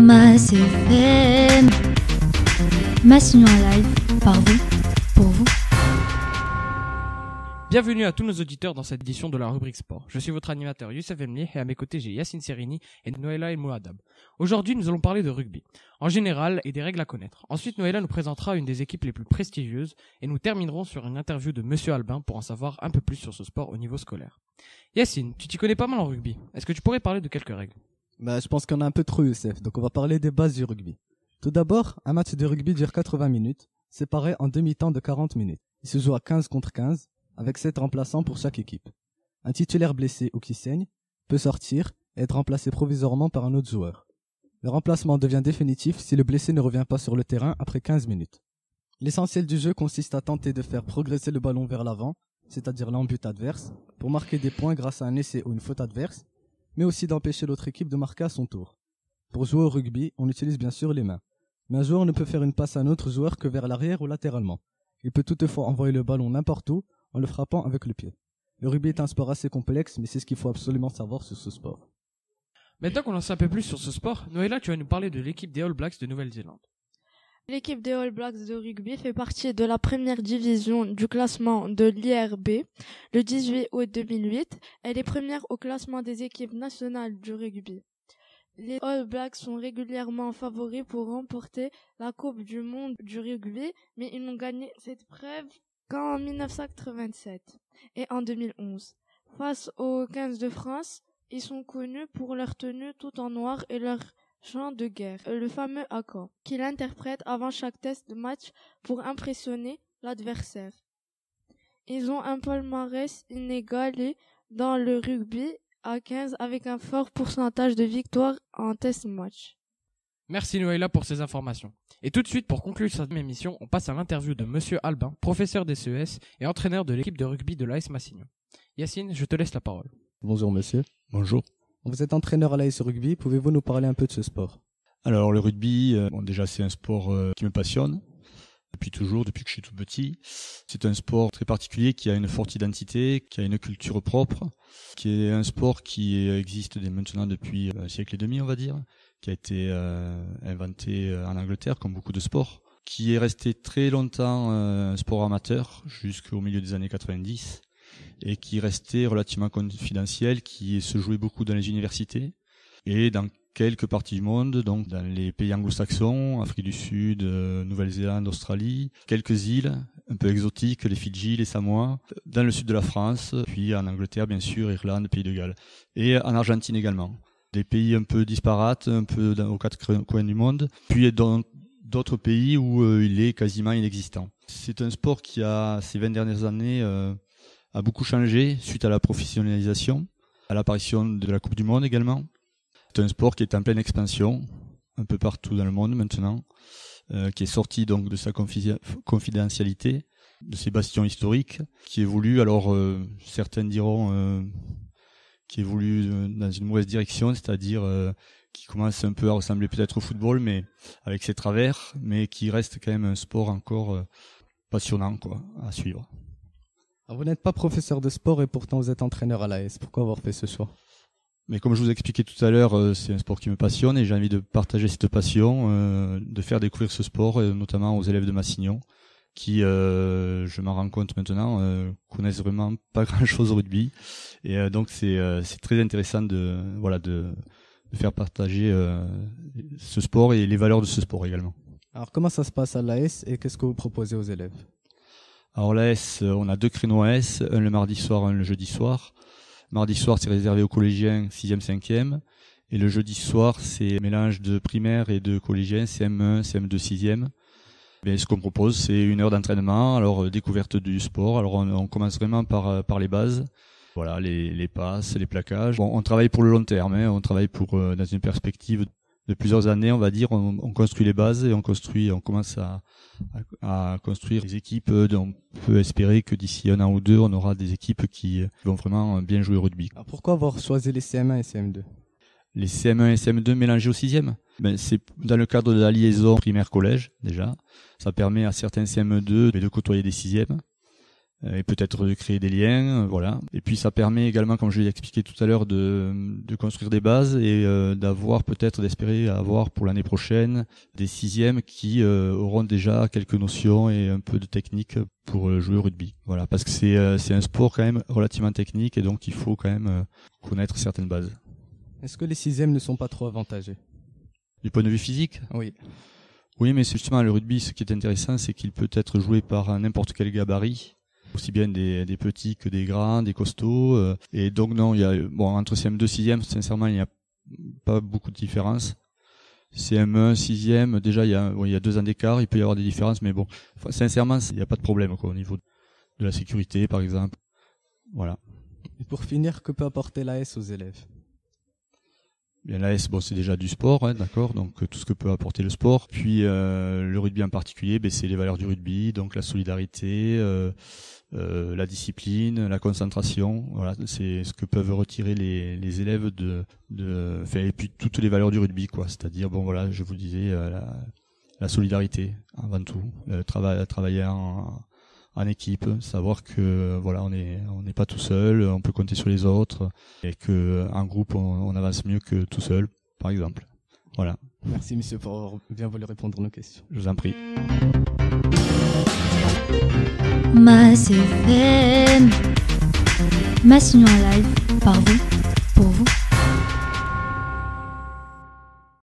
Mass FM. Massignon en live, par vous, pour vous. Bienvenue à tous nos auditeurs dans cette édition de la rubrique sport. Je suis votre animateur Youssef Emli et à mes côtés j'ai Yacine Serini et Noëlla El Mouadab. Aujourd'hui nous allons parler de rugby, en général et des règles à connaître. Ensuite Noëlla nous présentera une des équipes les plus prestigieuses et nous terminerons sur une interview de Monsieur Albin pour en savoir un peu plus sur ce sport au niveau scolaire. Yacine, tu t'y connais pas mal en rugby. Est-ce que tu pourrais parler de quelques règles ? Je pense qu'on a un peu trop Youssef, donc on va parler des bases du rugby. Tout d'abord, un match de rugby dure 80 minutes, séparé en demi-temps de 40 minutes. Il se joue à 15 contre 15, avec 7 remplaçants pour chaque équipe. Un titulaire blessé ou qui saigne peut sortir et être remplacé provisoirement par un autre joueur. Le remplacement devient définitif si le blessé ne revient pas sur le terrain après 15 minutes. L'essentiel du jeu consiste à tenter de faire progresser le ballon vers l'avant, c'est-à-dire l'en-but adverse, pour marquer des points grâce à un essai ou une faute adverse, mais aussi d'empêcher l'autre équipe de marquer à son tour. Pour jouer au rugby, on utilise bien sûr les mains. Mais un joueur ne peut faire une passe à un autre joueur que vers l'arrière ou latéralement. Il peut toutefois envoyer le ballon n'importe où en le frappant avec le pied. Le rugby est un sport assez complexe, mais c'est ce qu'il faut absolument savoir sur ce sport. Maintenant qu'on en sait un peu plus sur ce sport, Noëlla, tu vas nous parler de l'équipe des All Blacks de Nouvelle-Zélande. L'équipe des All Blacks de rugby fait partie de la première division du classement de l'IRB. Le 18 août 2008, elle est première au classement des équipes nationales du rugby. Les All Blacks sont régulièrement favoris pour remporter la Coupe du monde du rugby, mais ils n'ont gagné cette épreuve qu'en 1987 et en 2011. Face aux 15 de France, ils sont connus pour leur tenue tout en noir et leur chant de guerre, le fameux haka, qu'ils interprètent avant chaque test de match pour impressionner l'adversaire. Ils ont un palmarès inégalé dans le rugby à 15 avec un fort pourcentage de victoires en test match. Merci Noëlla pour ces informations. Et tout de suite, pour conclure cette émission, on passe à l'interview de Monsieur Albin, professeur des CES et entraîneur de l'équipe de rugby de l'AS Massignon. Yacine, je te laisse la parole. Bonjour monsieur. Bonjour. Vous êtes entraîneur à l'AS Rugby, pouvez-vous nous parler un peu de ce sport ? Alors le rugby, déjà c'est un sport qui me passionne, depuis toujours, depuis que je suis tout petit. C'est un sport très particulier qui a une forte identité, qui a une culture propre, qui est un sport qui existe dès maintenant depuis un siècle et demi on va dire, qui a été inventé en Angleterre comme beaucoup de sports, qui est resté très longtemps un sport amateur jusqu'au milieu des années 90 et qui restait relativement confidentiel, qui se jouait beaucoup dans les universités et dans quelques parties du monde, donc dans les pays anglo-saxons, Afrique du Sud, Nouvelle-Zélande, Australie, quelques îles un peu exotiques, les Fidji, les Samoa, dans le sud de la France, puis en Angleterre bien sûr, Irlande, Pays de Galles, et en Argentine également. Des pays un peu disparates, un peu aux quatre coins du monde, puis dans d'autres pays où il est quasiment inexistant. C'est un sport qui a, ces 20 dernières années, a beaucoup changé suite à la professionnalisation, à l'apparition de la Coupe du Monde également. C'est un sport qui est en pleine expansion, un peu partout dans le monde maintenant, qui est sorti donc de sa confidentialité, de ses bastions historiques, qui évolue, alors certains diront qui évolue dans une mauvaise direction, c'est-à-dire qui commence un peu à ressembler peut-être au football, mais avec ses travers, mais qui reste quand même un sport encore passionnant quoi, à suivre. Alors, vous n'êtes pas professeur de sport et pourtant vous êtes entraîneur à l'AS. Pourquoi avoir fait ce choix ? Mais comme je vous ai expliqué tout à l'heure, c'est un sport qui me passionne et j'ai envie de partager cette passion, de faire découvrir ce sport, notamment aux élèves de Massignon, qui, je m'en rends compte maintenant, connaissent vraiment pas grand-chose au rugby. Et donc c'est très intéressant de faire partager ce sport et les valeurs de ce sport également. Alors comment ça se passe à l'AS et qu'est-ce que vous proposez aux élèves ? Alors l'AS, on a 2 créneaux AS, un le mardi soir, un le jeudi soir. Mardi soir, c'est réservé aux collégiens 6e, 5e. Et le jeudi soir, c'est un mélange de primaire et de collégiens, CM1, CM2, 6e. Mais ce qu'on propose, c'est 1 heure d'entraînement, alors découverte du sport. Alors on commence vraiment par les bases. Voilà, les passes, les plaquages. Bon, on travaille pour le long terme, hein. On travaille pour dans une perspective de plusieurs années, on va dire. On construit les bases et on commence à construire les équipes. On peut espérer que d'ici 1 an ou 2, on aura des équipes qui vont vraiment bien jouer au rugby. Alors pourquoi avoir choisi les CM1 et CM2 ? Les CM1 et CM2 mélangés au 6e, c'est dans le cadre de la liaison primaire-collège déjà. Ça permet à certains CM2 de côtoyer des 6e. et peut-être de créer des liens, voilà. Et puis ça permet également, comme je l'ai expliqué tout à l'heure, de construire des bases et d'avoir peut-être d'espérer avoir pour l'année prochaine des sixièmes qui auront déjà quelques notions et un peu de technique pour jouer au rugby. Voilà, parce que c'est un sport quand même relativement technique et donc il faut quand même connaître certaines bases. Est-ce que les sixièmes ne sont pas trop avantagés? Du point de vue physique? Oui. Oui, mais c'est justement le rugby, ce qui est intéressant, c'est qu'il peut être joué par n'importe quel gabarit, aussi bien des petits que des grands, des costauds. Et donc non, il y a entre CM2 et 6e, sincèrement, il n'y a pas beaucoup de différence. CM1, 6e, déjà il y a 2 ans d'écart, il peut y avoir des différences, mais bon, sincèrement, il n'y a pas de problème au niveau de la sécurité, par exemple. Voilà. Et pour finir, que peut apporter l'AS aux élèves? Bien, l'AS, c'est déjà du sport, hein, d'accord, donc tout ce que peut apporter le sport. Puis le rugby en particulier, c'est les valeurs du rugby, donc la solidarité, la discipline, la concentration. Voilà, c'est ce que peuvent retirer les élèves et puis toutes les valeurs du rugby, quoi. C'est-à-dire, voilà, je vous disais la solidarité avant tout, travailler en équipe, savoir que voilà, on n'est pas tout seul, on peut compter sur les autres et que en groupe on avance mieux que tout seul, par exemple. Voilà. Merci monsieur pour avoir bien voulu répondre à nos questions. Je vous en prie. Mass FM, Mass Union Live, par vous, pour vous.